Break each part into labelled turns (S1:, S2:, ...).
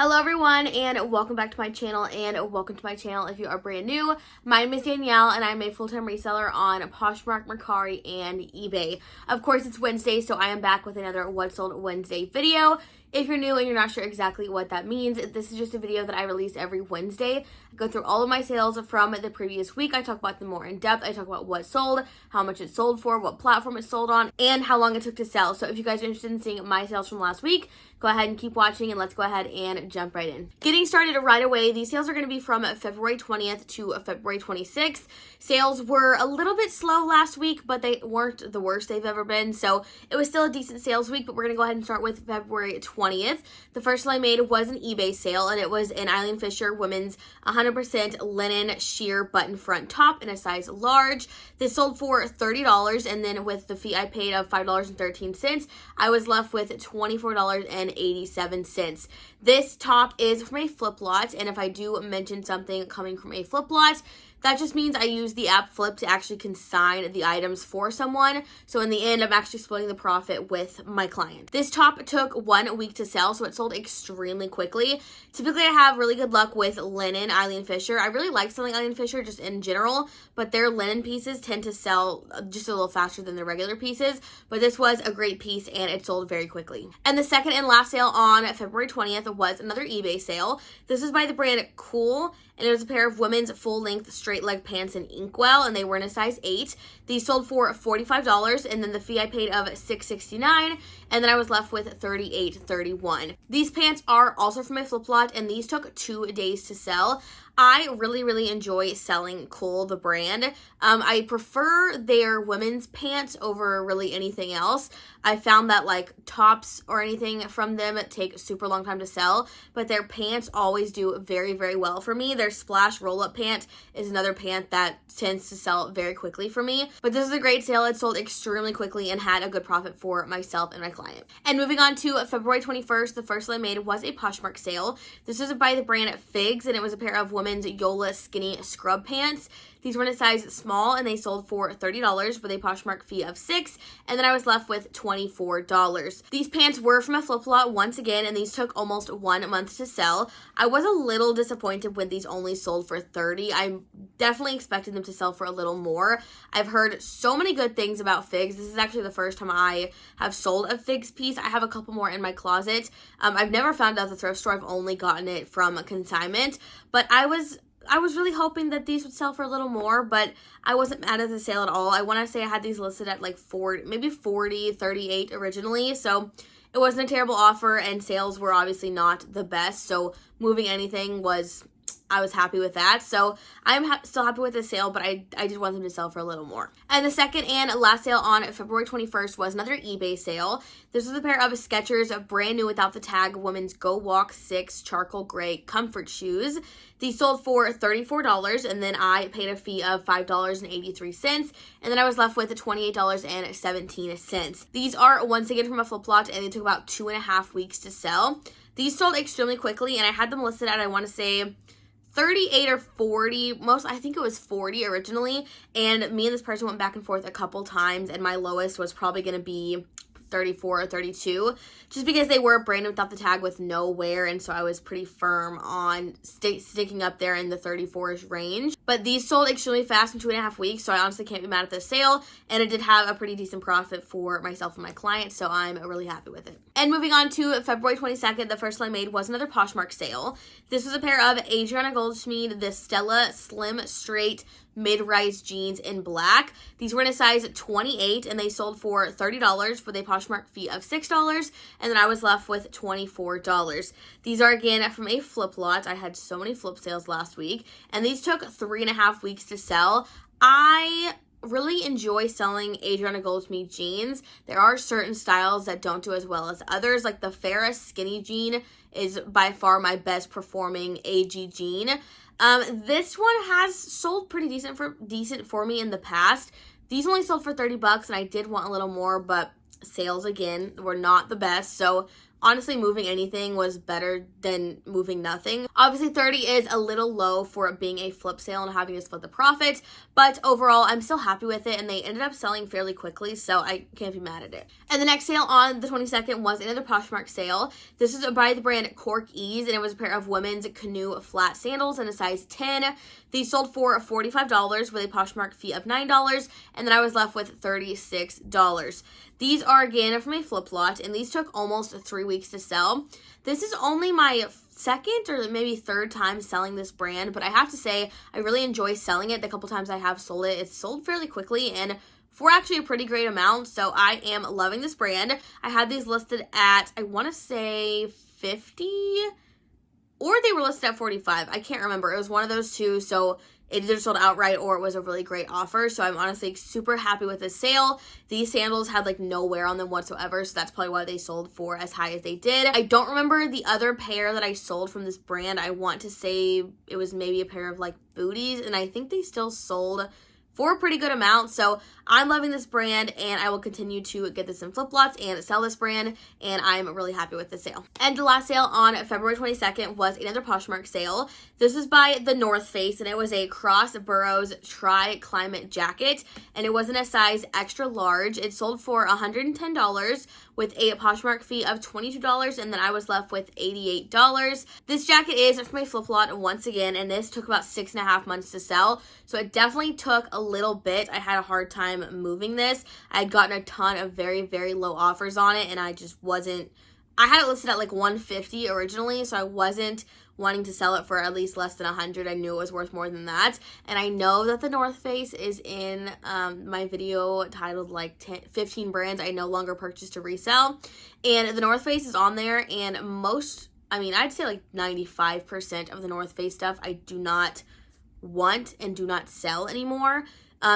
S1: Hello everyone and welcome back to my channel if you are brand new. My name is Danielle and I'm a full-time reseller on Poshmark, Mercari, and eBay. Of course it's Wednesday, so I am back with another What Sold Wednesday video. If you're new and you're not sure exactly what that means, this is just a video that I release every Wednesday. I go through all of my sales from the previous week. I talk about them more in depth. I talk about what sold, how much it sold for, what platform it sold on, and how long it took to sell. So if you guys are interested in seeing my sales from last week, go ahead and keep watching and let's go ahead and jump right in. Getting started right away, these sales are going to be from February 20th to February 26th. Sales were a little bit slow last week, but they weren't the worst they've ever been. So it was still a decent sales week, but we're going to go ahead and start with February 20th. The first sale I made was an eBay sale, and it was an Eileen Fisher women's 100% linen sheer button front top in a size large. This sold for $30, and then with the fee I paid of $5.13, I was left with $24.87. This top is from a flip lot, and if I do mention something coming from a flip lot, that just means I use the app Flip to actually consign the items for someone. So in the end, I'm actually splitting the profit with my client. This top took 1 week to sell, so it sold extremely quickly. Typically, I have really good luck with linen Eileen Fisher. I really like selling Eileen Fisher just in general, but their linen pieces tend to sell just a little faster than the regular pieces. But this was a great piece, and it sold very quickly. And the second and last sale on February 20th was another eBay sale. This is by the brand Cool, and it was a pair of women's full-length straight leg pants in Inkwell, and they were in a size 8. These sold for $45, and then the fee I paid of $6.69, and then I was left with $38.31. These pants are also from a flip lot, and these took 2 days to sell. I really enjoy selling Cool, the brand. I prefer their women's pants over really anything else. I found that like tops or anything from them take a super long time to sell, but their pants always do very well for me. Their splash roll-up pant is another pant that tends to sell very quickly for me. But this is a great sale. It sold extremely quickly and had a good profit for myself and my client. And moving on to February 21st, the first sale I made was a Poshmark sale. This was by the brand Figs, and it was a pair of women's Yola skinny scrub pants. These were in a size small, and they sold for $30 with a Poshmark fee of $6, and then I was left with $24. These pants were from a flip lot once again, and these took almost 1 month to sell. I was a little disappointed when these only sold for $30. I definitely expected them to sell for a little more. I've heard so many good things about Figs. This is actually the first time I have sold a Figs piece. I have a couple more in my closet. I've never found it at the thrift store. I've only gotten it from a consignment, but I was really hoping that these would sell for a little more, but I wasn't mad at the sale at all. I want to say I had these listed at like 40, maybe 40, 38 originally, so it wasn't a terrible offer, and sales were obviously not the best, so moving anything I was happy with that. So I'm still happy with the sale, but I did want them to sell for a little more. And the second and last sale on February 21st was another eBay sale. This was a pair of Skechers, brand new without the tag, women's Go Walk 6 charcoal gray comfort shoes. These sold for $34, and then I paid a fee of $5.83, and then I was left with $28.17. These are once again from a flip lot, and they took about 2.5 weeks to sell. These sold extremely quickly, and I had them listed at, I want to say, 38 or 40, I think it was 40 originally, and me and this person went back and forth a couple times, and my lowest was probably going to be 34 or 32, just because they were brand new without the tag with no wear, and so I was pretty firm on sticking up there in the 34ish range. But these sold extremely fast in 2.5 weeks, so I honestly can't be mad at this sale, and it did have a pretty decent profit for myself and my client, so I'm really happy with it. And moving on to February 22nd, the first sale I made was another Poshmark sale. This was a pair of Adriana Goldschmied, the Stella Slim Straight mid-rise jeans in black. These were in a size 28, and they sold for $30 with a Poshmark fee of $6, and then I was left with $24. These are again from a flip lot. I had so many flip sales last week, and these took 3.5 weeks to sell. I really enjoy selling Adriana Goldschmied jeans. There are certain styles that don't do as well as others, like the Farrah skinny jean is by far my best performing AG jean. This one has sold pretty decent for me in the past. These only sold for $30, and I did want a little more, but sales again were not the best, so honestly, moving anything was better than moving nothing. Obviously, 30 is a little low for it being a flip sale and having to split the profits, but overall, I'm still happy with it, and they ended up selling fairly quickly, so I can't be mad at it. And the next sale on the 22nd was another Poshmark sale. This is by the brand Cork Ease, and it was a pair of women's canoe flat sandals in a size 10. These sold for $45 with a Poshmark fee of $9, and then I was left with $36. These are again from a flip lot, and these took almost 3 weeks to sell. This is only my second or maybe third time selling this brand, but I have to say I really enjoy selling it. The couple times I have sold it, it's sold fairly quickly and for actually a pretty great amount, so I am loving this brand. I had these listed at, I want to say 50, or they were listed at 45. I can't remember. It was one of those two, so it either sold outright or it was a really great offer. So I'm honestly super happy with this sale. These sandals had like no wear on them whatsoever, so that's probably why they sold for as high as they did. I don't remember the other pair that I sold from this brand. I want to say it was maybe a pair of like booties, and I think they still sold for a pretty good amount. So I'm loving this brand, and I will continue to get this in flip lots and sell this brand, and I'm really happy with this sale. And the last sale on February 22nd was another Poshmark sale. This is by the North Face, and it was a Cross Burrows Tri-Climate Jacket, and it was in a size extra large. It sold for $110 with a Poshmark fee of $22, and then I was left with $88. This jacket is from a flip lot once again, and this took about 6.5 months to sell, so it definitely took a little bit. I had a hard time moving this. I had gotten a ton of very, very low offers on it, and I just wasn't, I had it listed at like $150 originally, so I wasn't wanting to sell it for at least less than $100. I knew it was worth more than that, and I know that the North Face is in my video titled like 15 brands I no longer purchase to resell, and the North Face is on there, and I'd say like 95% of the North Face stuff I do not want and do not sell anymore.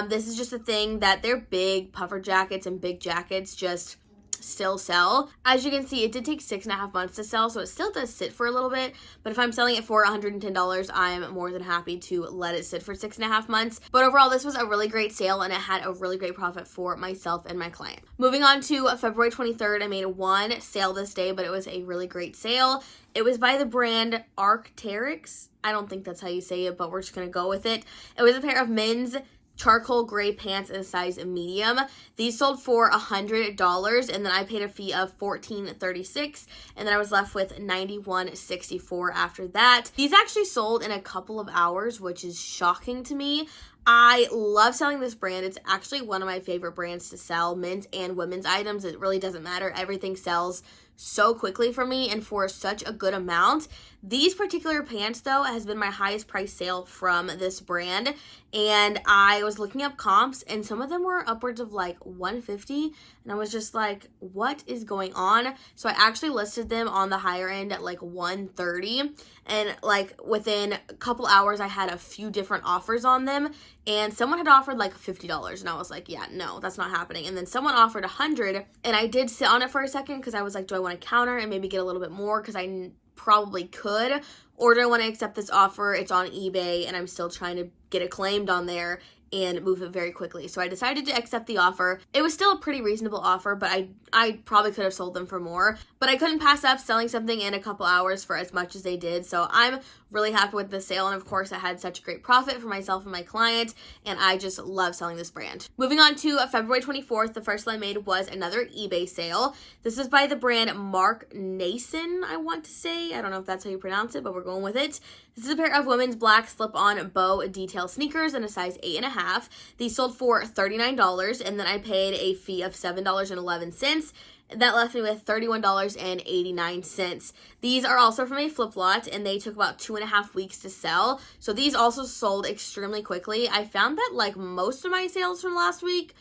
S1: This is just a thing that their big puffer jackets and big jackets just still sell. As you can see, it did take 6.5 months to sell, so it still does sit for a little bit, but if I'm selling it for $110, I'm more than happy to let it sit for 6.5 months. But overall, this was a really great sale, and it had a really great profit for myself and my client. Moving on to February 23rd, I made one sale this day, but it was a really great sale. It was by the brand Arc'teryx. I don't think that's how you say it, but we're just gonna go with it. It was a pair of men's charcoal gray pants in a size medium. These sold for $100, and then I paid a fee of $14.36, and then I was left with $91.64 after that. These actually sold in a couple of hours, which is shocking to me. I love selling this brand. It's actually one of my favorite brands to sell, men's and women's items. It really doesn't matter. Everything sells so quickly for me and for such a good amount. These particular pants, though, has been my highest price sale from this brand, and I was looking up comps, and some of them were upwards of like $150, and I was just like, what is going on? So I actually listed them on the higher end at like $130, and like within a couple hours I had a few different offers on them, and someone had offered like $50, and I was like, yeah, no, that's not happening. And then someone offered $100, and I did sit on it for a second because I was like, do I want to counter and maybe get a little bit more, because I probably could, or do I want to accept this offer? It's on eBay, and I'm still trying to get it claimed on there and move it very quickly. So I decided to accept the offer. It was still a pretty reasonable offer, but I probably could have sold them for more, but I couldn't pass up selling something in a couple hours for as much as they did. So I'm really happy with the sale, and of course I had such great profit for myself and my client, and I just love selling this brand. Moving on to February 24th, the first sale I made was another eBay sale. This is by the brand Mark Nason, I want to say. I don't know if that's how you pronounce it, but we're going with it. This is a pair of women's black slip-on bow detail sneakers in a size 8.5. These sold for $39, and then I paid a fee of $7.11. That left me with $31.89. These are also from a flip lot, and they took about 2.5 weeks to sell. So these also sold extremely quickly. I found that like most of my sales from last week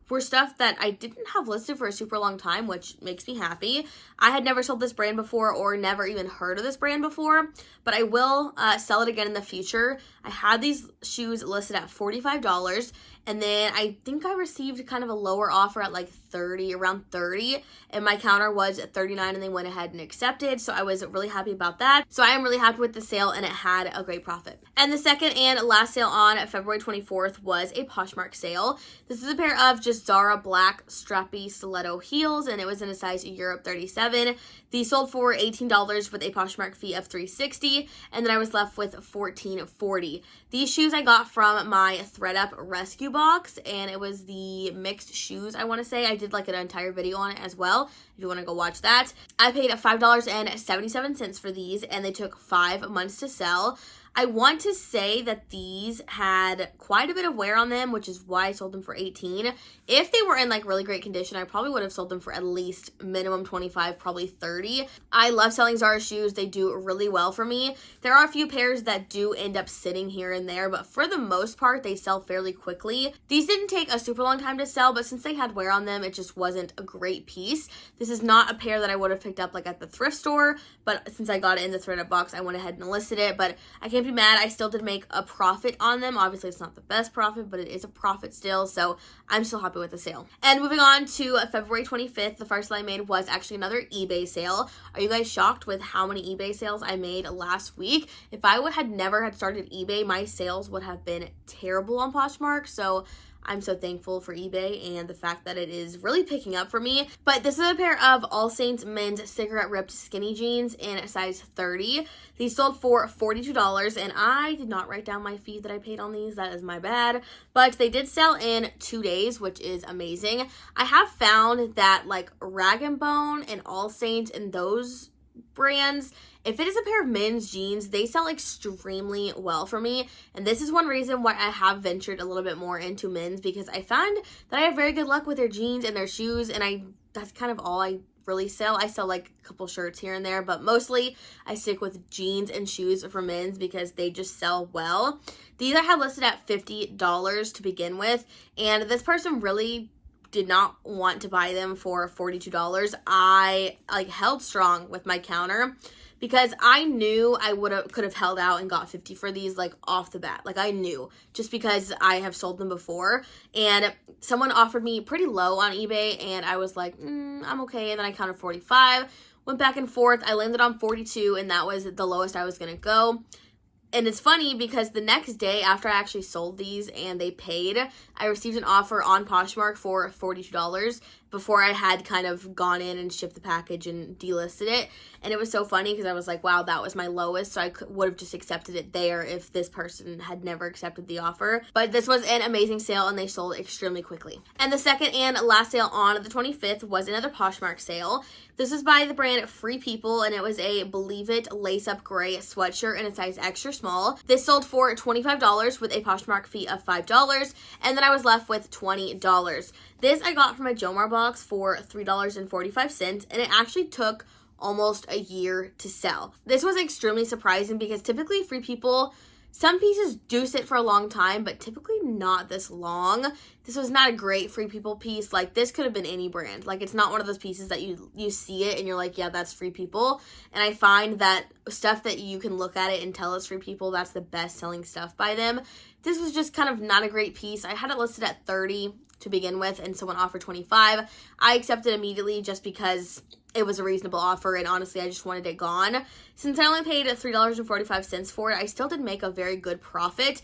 S1: were stuff that I didn't have listed for a super long time, which makes me happy. I had never sold this brand before or never even heard of this brand before, but I will sell it again in the future. I had these shoes listed at $45, and then I think I received kind of a lower offer at like around 30, and my counter was at 39, and they went ahead and accepted, so I was really happy about that. So I am really happy with the sale, and it had a great profit. And the second and last sale on February 24th was a Poshmark sale. This is a pair of just Zara black strappy stiletto heels, and it was in a size Europe 37. These sold for $18 with a Poshmark fee of $3.60, and then I was left with $14.40. These shoes I got from my ThredUp rescue box, and it was the mixed shoes, I want to say. I did like an entire video on it as well, if you want to go watch that. I paid $5.77 for these, and they took 5 months to sell. I want to say that these had quite a bit of wear on them, which is why I sold them for $18. If they were in like really great condition, I probably would have sold them for at least minimum $25, probably $30. I love selling Zara shoes. They do really well for me. There are a few pairs that do end up sitting here and there, but for the most part, they sell fairly quickly. These didn't take a super long time to sell, but since they had wear on them, it just wasn't a great piece. This is not a pair that I would have picked up like at the thrift store, but since I got it in the ThredUp box, I went ahead and listed it, but I can't be mad. I still did make a profit on them. Obviously, it's not the best profit, but it is a profit still, so I'm still happy with the sale. And moving on to February 25th, the first sale I made was actually another eBay sale. Are you guys shocked with how many eBay sales I made last week? If I had never had started eBay, my sales would have been terrible on Poshmark, so I'm so thankful for eBay and the fact that it is really picking up for me. But this is a pair of All Saints men's cigarette ripped skinny jeans in a size 30. These sold for $42, and I did not write down my fee that I paid on these. That is my bad. But they did sell in 2 days, which is amazing. I have found that like Rag & Bone and All Saints and those brands, if it is a pair of men's jeans, they sell extremely well for me, and this is one reason why I have ventured a little bit more into men's, because I found that I have very good luck with their jeans and their shoes, and that's kind of all I really sell. I sell like a couple shirts here and there, but mostly I stick with jeans and shoes for men's because they just sell well. These I had listed at $50 to begin with, and this person really did not want to buy them for $42. I held strong with my counter because I knew I could have held out and got 50 for these like off the bat. Like I knew, just because I have sold them before, and someone offered me pretty low on eBay, and I was like, I'm okay. And then I counted 45, went back and forth. I landed on 42, and that was the lowest I was gonna go. And it's funny because the next day after I actually sold these and they paid, I received an offer on Poshmark for $42 before I had kind of gone in and shipped the package and delisted it. And it was so funny because I was like, wow, that was my lowest, so I would have just accepted it there if this person had never accepted the offer. But this was an amazing sale, and they sold extremely quickly. And the second and last sale on the 25th was another Poshmark sale. This is by the brand Free People, and it was a Believe It lace-up gray sweatshirt in a size extra small. This sold for $25 with a Poshmark fee of $5, and then I was left with $20. This I got from a JOMAR box for $3.45, and it actually took almost a year to sell. This was extremely surprising because typically Free People, some pieces do sit for a long time, but typically not this long. This was not a great Free People piece. Like, this could have been any brand. Like, it's not one of those pieces that you see it and you're like, yeah, that's Free People. And I find that stuff that you can look at it and tell it's Free People, that's the best selling stuff by them. This was just kind of not a great piece. I had it listed at 30 to begin with, and someone offered 25. I accepted immediately just because it was a reasonable offer, and honestly, I just wanted it gone. Since I only paid $3.45 for it, I still did make a very good profit,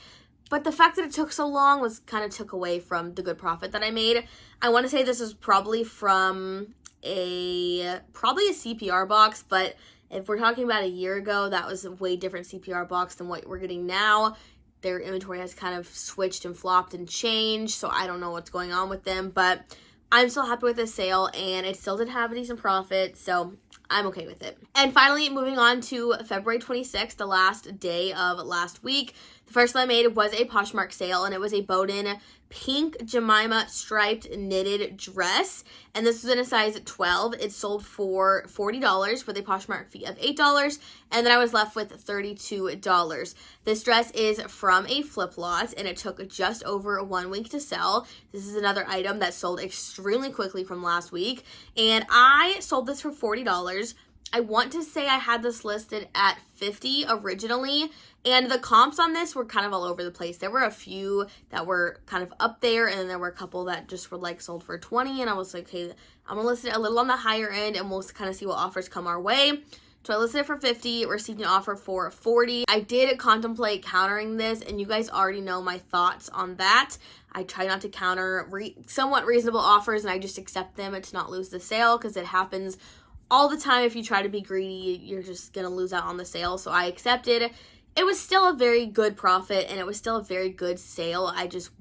S1: but the fact that it took so long kind of took away from the good profit that I made. I want to say this is probably from a CPR box, but if we're talking about a year ago, that was a way different CPR box than what we're getting now. Their inventory has kind of switched and flopped and changed, so I don't know what's going on with them, but I'm still happy with this sale, and it still did have a decent profit, so I'm okay with it. And finally, moving on to February 26th, the last day of last week, the first one I made was a Poshmark sale, and it was a Bowden pink Jemima striped knitted dress, and this was in a size 12. It sold for $40 with a Poshmark fee of $8, and then I was left with $32. This dress is from a flip lot, and it took just over 1 week to sell. This is another item that sold extremely quickly from last week, and I sold this for $40. I want to say I had this listed at $50 originally, and the comps on this were kind of all over the place. There were a few that were kind of up there, and then there were a couple that just were like sold for $20, and I was like, okay, I'm gonna list it a little on the higher end, and we'll kind of see what offers come our way. So I listed it for $50, received an offer for $40. I did contemplate countering this, and you guys already know my thoughts on that. I try not to counter somewhat reasonable offers, and I just accept them to not lose the sale, because it happens all the time. If you try to be greedy, you're just going to lose out on the sale. So I accepted. It was still a very good profit, and it was still a very good sale. I just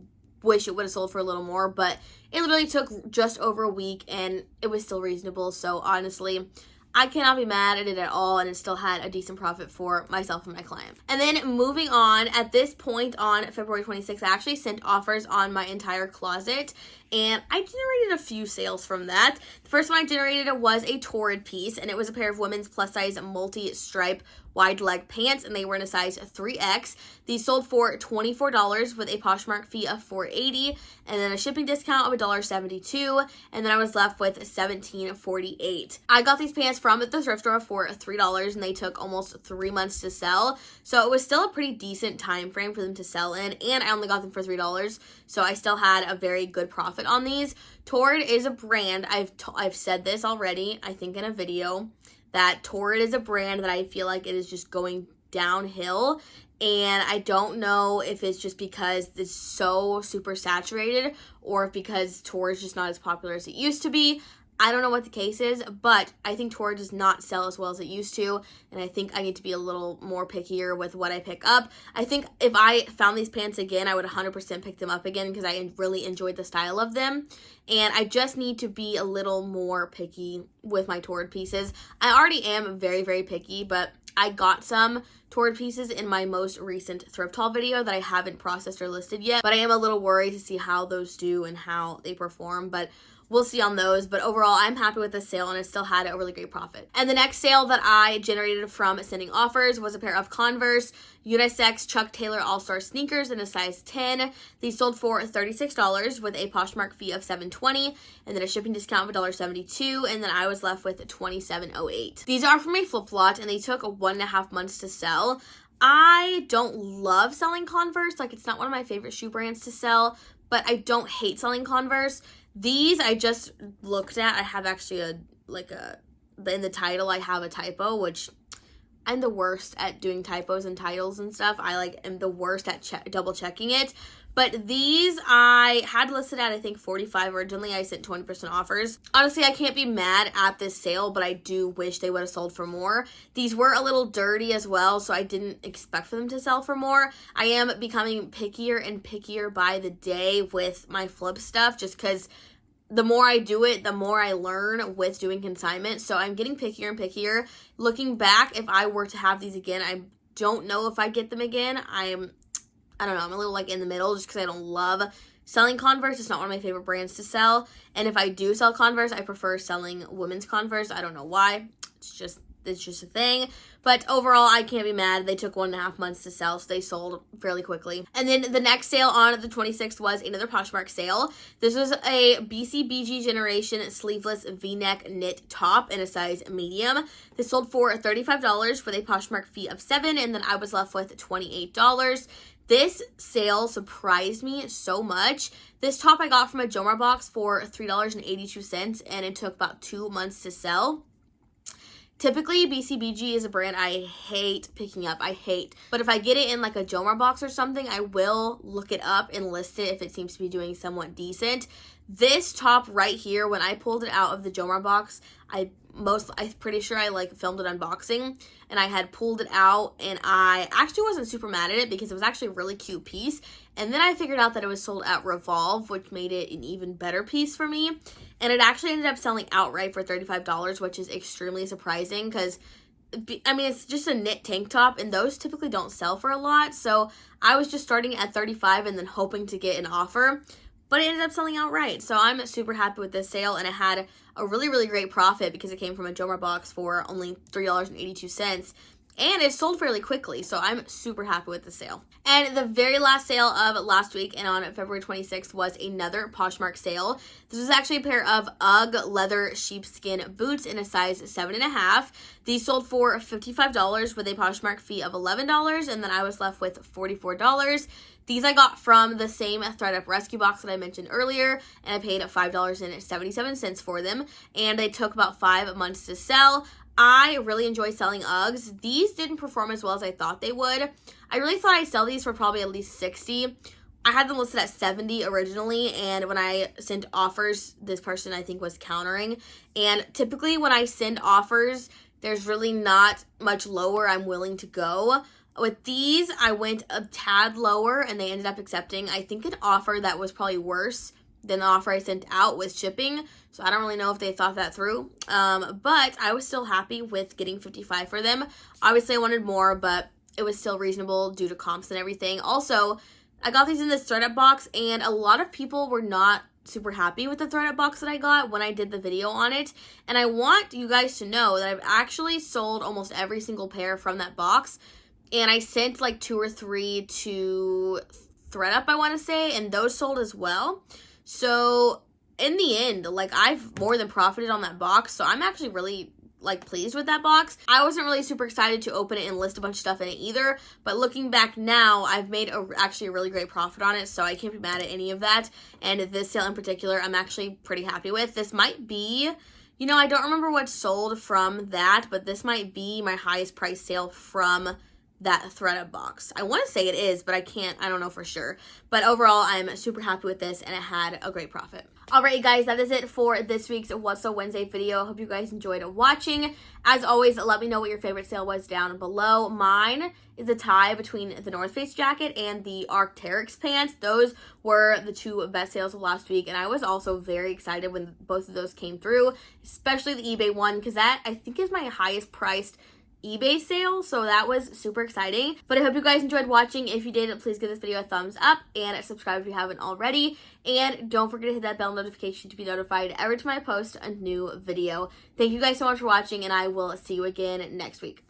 S1: wish it would have sold for a little more, but it literally took just over a week, and it was still reasonable. So honestly, I cannot be mad at it at all, and it still had a decent profit for myself and my client. And then moving on, at this point on February 26th, I actually sent offers on my entire closet, and I generated a few sales from that. The first one I generated was a Torrid piece, and it was a pair of women's plus-size multi-stripe wide leg pants, and they were in a size 3X. These sold for $24 with a Poshmark fee of $4.80, and then a shipping discount of $1.72, and then I was left with $17.48. I got these pants from the thrift store for $3, and they took almost 3 months to sell, so it was still a pretty decent time frame for them to sell in, and I only got them for $3, so I still had a very good profit on these. Torrid is a brand, I've said this already, I think in a video, that Torrid is a brand that I feel like it is just going downhill, and I don't know if it's just because it's so super saturated or if because Torrid is just not as popular as it used to be. I don't know what the case is, but I think Torrid does not sell as well as it used to, and I think I need to be a little more pickier with what I pick up. I think if I found these pants again, I would 100% pick them up again because I really enjoyed the style of them, and I just need to be a little more picky with my Torrid pieces. I already am very, very picky, but I got some Torrid pieces in my most recent thrift haul video that I haven't processed or listed yet, but I am a little worried to see how those do and how they perform, but we'll see on those. But overall, I'm happy with this sale, and it still had a really great profit. And the next sale that I generated from sending offers was a pair of Converse Unisex Chuck Taylor All-Star sneakers in a size 10. These sold for $36 with a Poshmark fee of $7.20, and then a shipping discount of $1.72, and then I was left with $27.08. These are from a flip lot, and they took 1.5 months to sell. I don't love selling Converse. Like, it's not one of my favorite shoe brands to sell, but I don't hate selling Converse. These I just looked at. I have actually in the title I have a typo, which I'm the worst at doing typos and titles and stuff. I am the worst at double checking it. But these I had listed at I think $45 originally. I sent 20% offers. Honestly, I can't be mad at this sale, but I do wish they would have sold for more. These were a little dirty as well, so I didn't expect for them to sell for more. I am becoming pickier and pickier by the day with my flip stuff, just because the more I do it, the more I learn with doing consignment. So I'm getting pickier and pickier. Looking back, if I were to have these again, I don't know if I'd get them again. I don't know, I'm a little in the middle just because I don't love selling Converse. It's not one of my favorite brands to sell. And if I do sell Converse, I prefer selling women's Converse. I don't know why. It's just a thing. But overall, I can't be mad. They took 1.5 months to sell, so they sold fairly quickly. And then the next sale on the 26th was another Poshmark sale. This was a BCBG Generation sleeveless V-neck knit top in a size medium. This sold for $35 with a Poshmark fee of $7, and then I was left with $28. This sale surprised me so much. This top I got from a JOMAR box for $3.82, and it took about 2 months to sell. Typically, BCBG is a brand I hate picking up. But if I get it in a JOMAR box or something, I will look it up and list it if it seems to be doing somewhat decent. This top right here, when I pulled it out of the JOMAR box, I'm pretty sure I filmed it unboxing, and I had pulled it out, and I actually wasn't super mad at it because it was actually a really cute piece. And then I figured out that it was sold at Revolve, which made it an even better piece for me. And it actually ended up selling outright for $35, which is extremely surprising because, it's just a knit tank top, and those typically don't sell for a lot. So I was just starting at $35 and then hoping to get an offer, but it ended up selling outright. So I'm super happy with this sale, and it had a really, really great profit because it came from a JOMAR box for only $3.82. And it sold fairly quickly, so I'm super happy with the sale. And the very last sale of last week, and on February 26th, was another Poshmark sale. This was actually a pair of UGG leather sheepskin boots in a size 7.5. These sold for $55 with a Poshmark fee of $11, and then I was left with $44. These I got from the same ThredUp rescue box that I mentioned earlier, and I paid $5.77 for them, and they took about 5 months to sell. I really enjoy selling Uggs. These didn't perform as well as I thought they would. I really thought I'd sell these for probably at least 60. I had them listed at 70 originally, and when I sent offers, this person I think was countering. And typically when I send offers, there's really not much lower I'm willing to go. With these, I went a tad lower, and they ended up accepting, I think, an offer that was probably worse than the offer I sent out with shipping. So I don't really know if they thought that through. But I was still happy with getting 55 for them. Obviously, I wanted more, but it was still reasonable due to comps and everything. Also, I got these in this thread-up box, and a lot of people were not super happy with the thread-up box that I got when I did the video on it. And I want you guys to know that I've actually sold almost every single pair from that box. And I sent like 2 or 3 to thread-up, I want to say, and those sold as well. So in the end, like, I've more than profited on that box. So I'm actually really like pleased with that box. I wasn't really super excited to open it and list a bunch of stuff in it either, but looking back now, I've made actually a really great profit on it, so I can't be mad at any of that. And this sale in particular, I'm actually pretty happy with. This might be, you know, I don't remember what sold from that, but this might be my highest price sale from that thread-up box. I want to say it is, but I don't know for sure. But overall, I'm super happy with this, and it had a great profit. Alright, guys, that is it for this week's What's So Wednesday video. Hope you guys enjoyed watching. As always, let me know what your favorite sale was down below. Mine is a tie between the North Face jacket and the Arc'teryx pants. Those were the 2 best sales of last week, and I was also very excited when both of those came through, especially the eBay one, because that, I think, is my highest priced eBay sale, so that was super exciting. But I hope you guys enjoyed watching. If you did, please give this video a thumbs up and subscribe if you haven't already. And don't forget to hit that bell notification to be notified every time I post a new video. Thank you guys so much for watching, and I will see you again next week.